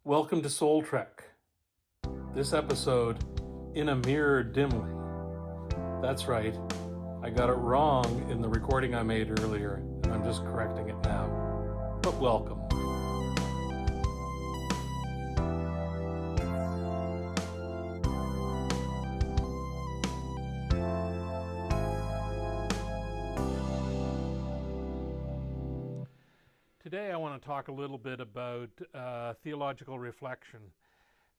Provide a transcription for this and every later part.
Welcome to Soul Trek. This episode, In a Mirror Dimly. That's right, I got it wrong in the recording I made earlier, and I'm just correcting it now. But welcome. Today I want to talk a little bit about theological reflection.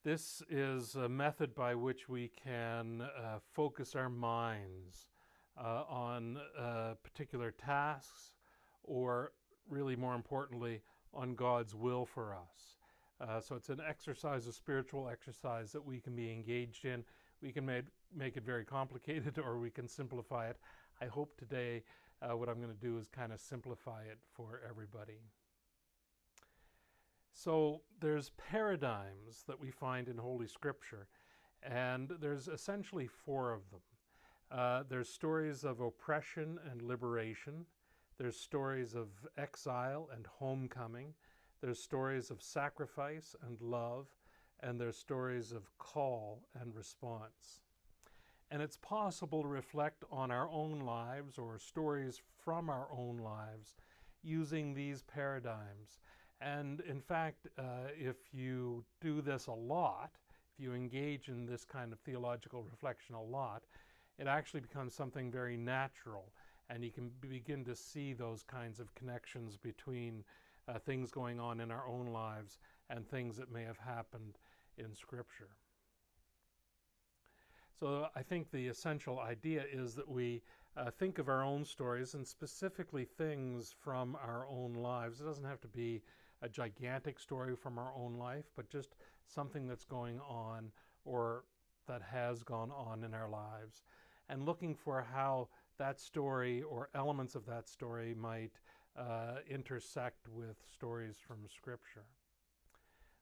This is a method by which we can focus our minds on particular tasks, or really more importantly, on God's will for us. So it's an exercise, a spiritual exercise that we can be engaged in. We can make it very complicated, or we can simplify it. I hope today what I'm going to do is kind of simplify it for everybody. So there's paradigms that we find in Holy Scripture, and there's essentially four of them. There's stories of oppression and liberation. There's stories of exile and homecoming. There's stories of sacrifice and love. And there's stories of call and response. And it's possible to reflect on our own lives or stories from our own lives using these paradigms. And in fact, if you do this a lot, if you engage in this kind of theological reflection a lot, it actually becomes something very natural, and you can begin to see those kinds of connections between things going on in our own lives and things that may have happened in Scripture. So I think the essential idea is that we think of our own stories, and specifically things from our own lives. It doesn't have to be a gigantic story from our own life, but just something that's going on or that has gone on in our lives, and looking for how that story or elements of that story might intersect with stories from Scripture.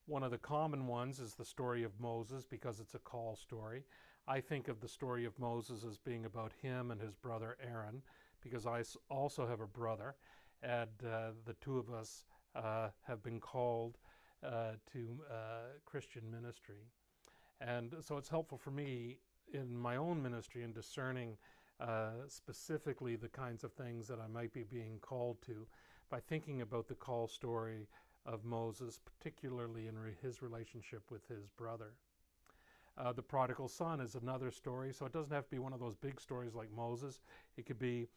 One of the common ones is the story of Moses, because it's a call story. I think of the story of Moses as being about him and his brother Aaron, because I also have a brother, and the two of us have been called to Christian ministry. And so it's helpful for me in my own ministry in discerning specifically the kinds of things that I might be being called to by thinking about the call story of Moses, particularly in his relationship with his brother. The prodigal son is another story, so it doesn't have to be one of those big stories like Moses. It could be,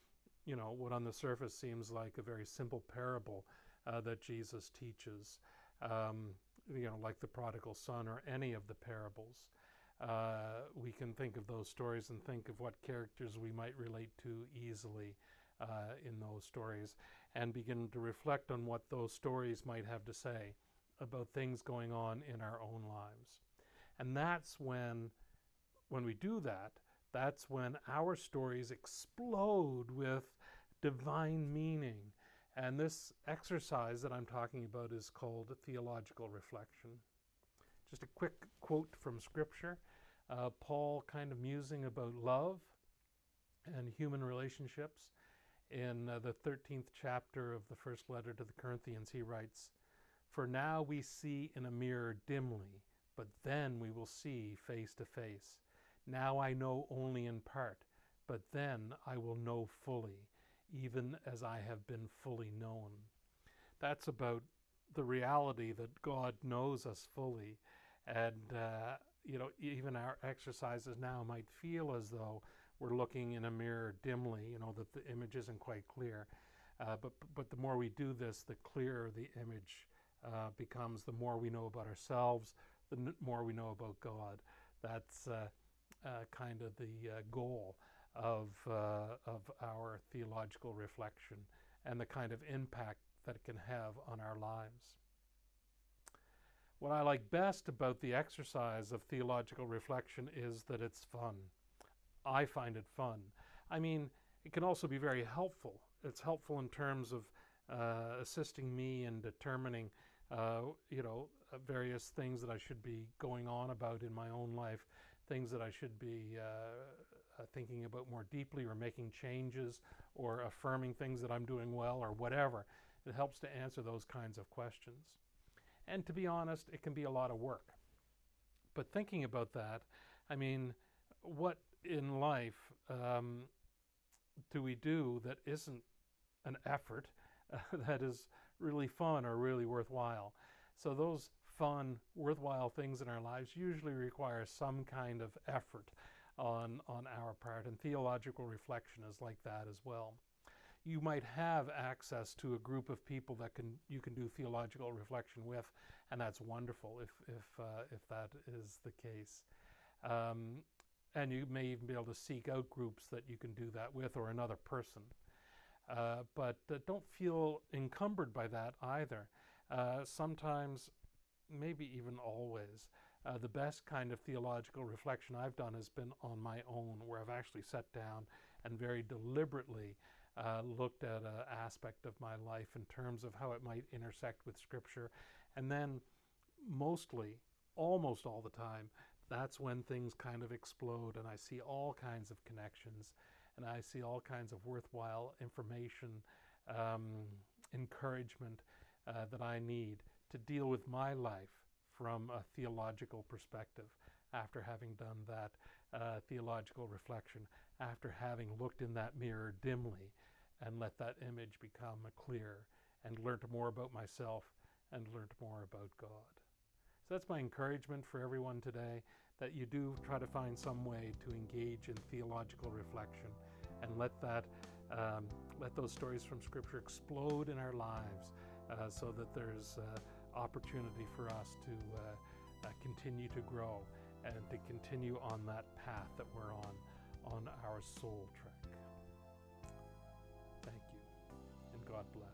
what on the surface seems like a very simple parable that Jesus teaches, like the prodigal son or any of the parables. We can think of those stories and think of what characters we might relate to easily in those stories, and begin to reflect on what those stories might have to say about things going on in our own lives. And that's when we do that, that's when our stories explode with divine meaning. And this exercise that I'm talking about is called theological reflection. Just a quick quote from Scripture. Paul kind of musing about love and human relationships. In the 13th chapter of the first letter to the Corinthians, he writes, "For now we see in a mirror dimly, but then we will see face to face. Now I know only in part, but then I will know fully, even as I have been fully known." That's about the reality that God knows us fully. And, even our exercises now might feel as though we're looking in a mirror dimly, that the image isn't quite clear. But the more we do this, the clearer the image becomes. The more we know about ourselves, the more we know about God. That's kind of the goal of our theological reflection, and the kind of impact that it can have on our lives. What I like best about the exercise of theological reflection is that it's fun. I find it fun. I mean, it can also be very helpful. It's helpful in terms of assisting me in determining, various things that I should be going on about in my own life, things that I should be thinking about more deeply, or making changes, or affirming things that I'm doing well, or whatever. It helps to answer those kinds of questions. And to be honest, it can be a lot of work. But thinking about that, I mean, what in life do we do that isn't an effort that is really fun or really worthwhile? So those fun, worthwhile things in our lives usually require some kind of effort on our part, and theological reflection is like that as well. You might have access to a group of people that you can do theological reflection with, and that's wonderful if that is the case. And you may even be able to seek out groups that you can do that with, or another person. But don't feel encumbered by that either. Sometimes, maybe even always, the best kind of theological reflection I've done has been on my own, where I've actually sat down and very deliberately looked at an aspect of my life in terms of how it might intersect with Scripture. And then mostly, almost all the time, that's when things kind of explode and I see all kinds of connections and I see all kinds of worthwhile information, encouragement that I need to deal with my life from a theological perspective after having done that theological reflection, after having looked in that mirror dimly and let that image become clear and learned more about myself and learned more about God. So that's my encouragement for everyone today, that you do try to find some way to engage in theological reflection and let those stories from Scripture explode in our lives so that there's opportunity for us to continue to grow and to continue on that path that we're on our soul trek. Thank you, and God bless.